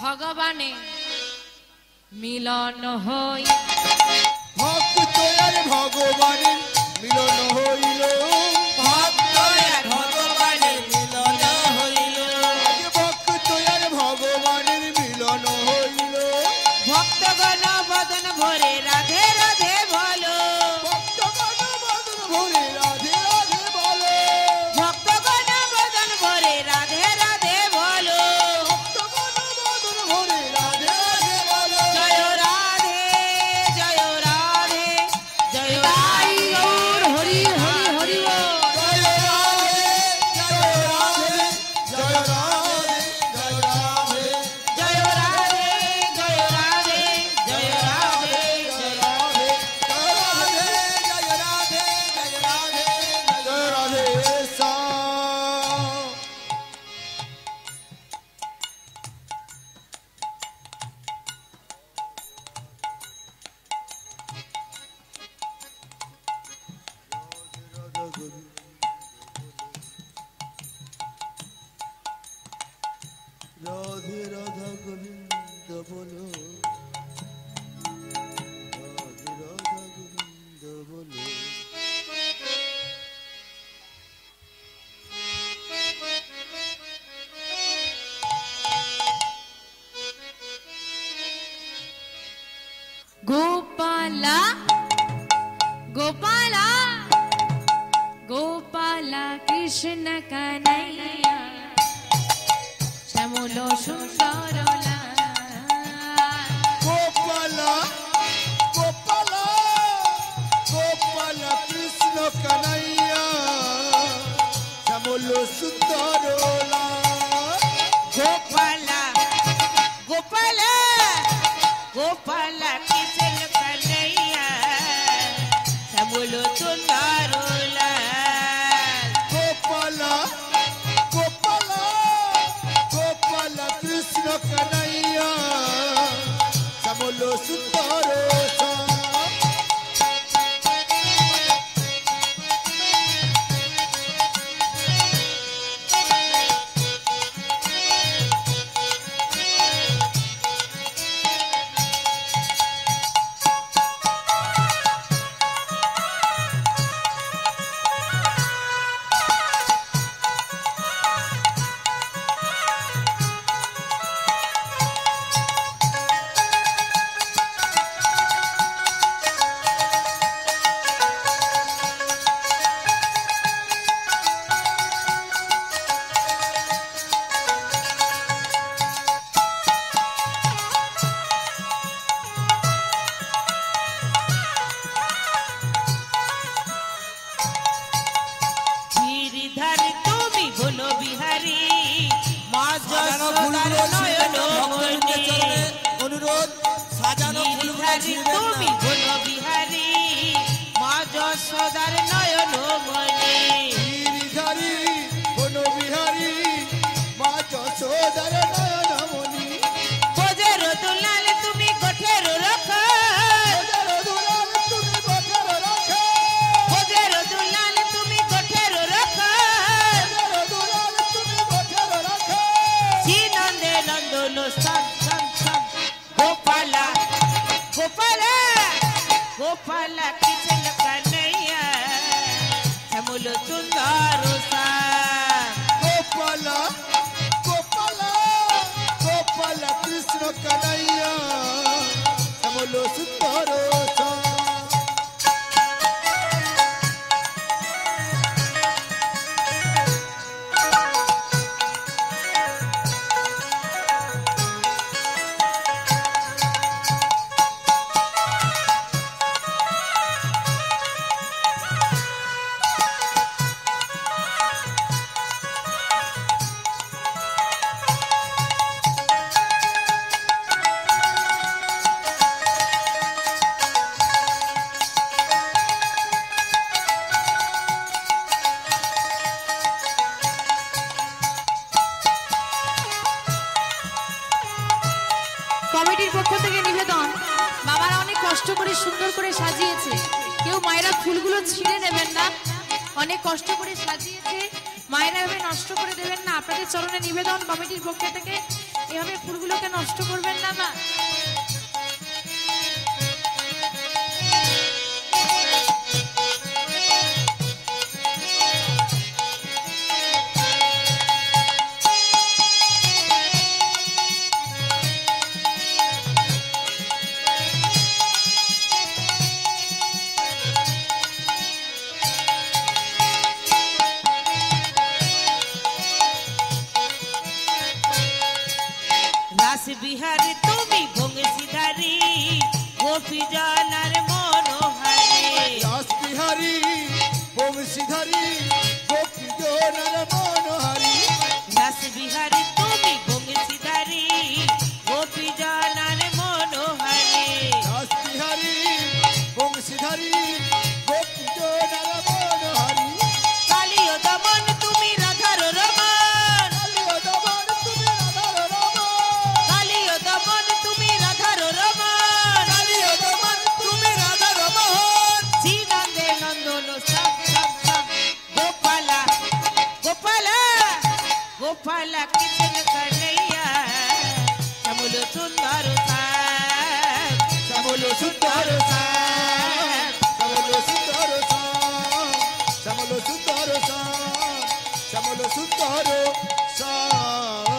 Speaker 1: ভগবানে মিলন হই,
Speaker 2: ভক্ত আর ভগবানের মিলন হইল,
Speaker 3: ভক্ত আর ভগবানের মিলন হইল,
Speaker 2: ভক্ত আর ভগবানের মিলন হইল।
Speaker 3: ভক্তগণ বদন ভরে রাধে রাধে বলো,
Speaker 2: ভক্তগণ বদন ভরে রাধে রাধে বলো,
Speaker 3: ভক্তগণ বদন ভরে রাধে রাধে বলো,
Speaker 2: ভক্তগণ বদন ভরে রাধে রাধে বলো।
Speaker 3: জয় রাধে জয় রাধে জয়
Speaker 1: তাই
Speaker 3: রাধে
Speaker 1: গৌর হরি হরি হরি বল।
Speaker 2: জয় রাধে জয় রাধে জয় রাধে জয় রাধে
Speaker 3: জয় রাধে জয় রাধে জয় রাধে
Speaker 2: জয় রাধে জয় রাধে জয় রাধে জয় রাধে শ্যাম। রাধে রাধা গোবিন্দ বলো, রাধে রাধা গোবিন্দ বলো।
Speaker 1: গোপালা গোপালা গোপালা কৃষ্ণ কনৈয়া শ্যামল সুন্দর লাল।
Speaker 2: গোপালা গোপালা গোপালা কৃষ্ণ কানাইয়া শ্যামল সুন্দর লাল।
Speaker 3: গোপালা গোপালা গোপালা কৃষ্ণ কন্হैया শ্যামল সুন্দর লাল।
Speaker 2: গোপালা গোপালা গোপালা কৃষ্ণ কানাইয়া শ্যামল সুন্দর শ্যাম।
Speaker 3: গিরিধর তুমি বলো বিহারী মা যশোদার নয়ন মণি।
Speaker 2: অনুরোধ সাজানো
Speaker 3: গিরিধারী তুমি বলো বিহারী মা যশোদার নয়ন মণি।
Speaker 2: গিরিধারী বন বিহারী মা যশোদার নয়নমণি।
Speaker 3: বোঝের দুলাল তুমি গোঠের রখ,
Speaker 2: দুলাল তুমি বছর রাখো,
Speaker 3: বোঝের দুলাল তুমি গোঠের রখ।
Speaker 2: দুলাল তুমি বছর রাখো।
Speaker 3: শ্রী নন্দে নন্দন সন সন সন গোপালা গোপালা গোপালা কৃষ্ণ কন্হैया শ্যামল সুন্দর শ্যাম।
Speaker 2: গোপালা গোপালা গোপালা কৃষ্ণ কানাইয়া শ্যামল সুন্দর শ্যাম।
Speaker 1: কমিটির পক্ষ থেকে নিবেদন, বাবারা অনেক কষ্ট করে সুন্দর করে সাজিয়েছে, কেউ মায়েরা ফুলগুলো ছিঁড়ে নেবেন না, অনেক কষ্ট করে সাজিয়েছে, মায়েরা এভাবে নষ্ট করে দেবেন না। আপনাদের চরণে নিবেদন কমিটির পক্ষ থেকে, এভাবে ফুলগুলোকে নষ্ট করবেন না মা।
Speaker 3: রাস বিহারী তুমি বংশীধারী গোপী জনার মনোহারী
Speaker 2: রাসবিহারী বংশীধারী গোপী জনার মনোহারী
Speaker 3: রাস বিহারী তুমি বংশীধারী গোপী জনার মনোহারী
Speaker 2: রাসবিহারী বংশীধারী গোপী জনার মনোহারী
Speaker 3: কালিও দমন তুমি রাধার রমন
Speaker 2: কালিও দমন তুমি রাধার রমণ
Speaker 3: কালিও দমন তুমি রাধার রমন
Speaker 2: কালিও দমন তুমি রাধার রমণ
Speaker 3: শ্রীনন্দে নন্দন সব সব সব গোপালা গোপালা গোপালা কৃষ্ণ কন্হैया শ্যামল সুন্দর সাপ
Speaker 2: শ্যামল সুন্দর শ্যাম শ্যামল সুন্দর শ্যাম শ্যামল সুন্দর শ্যাম শ্যামল সুন্দর শ্যাম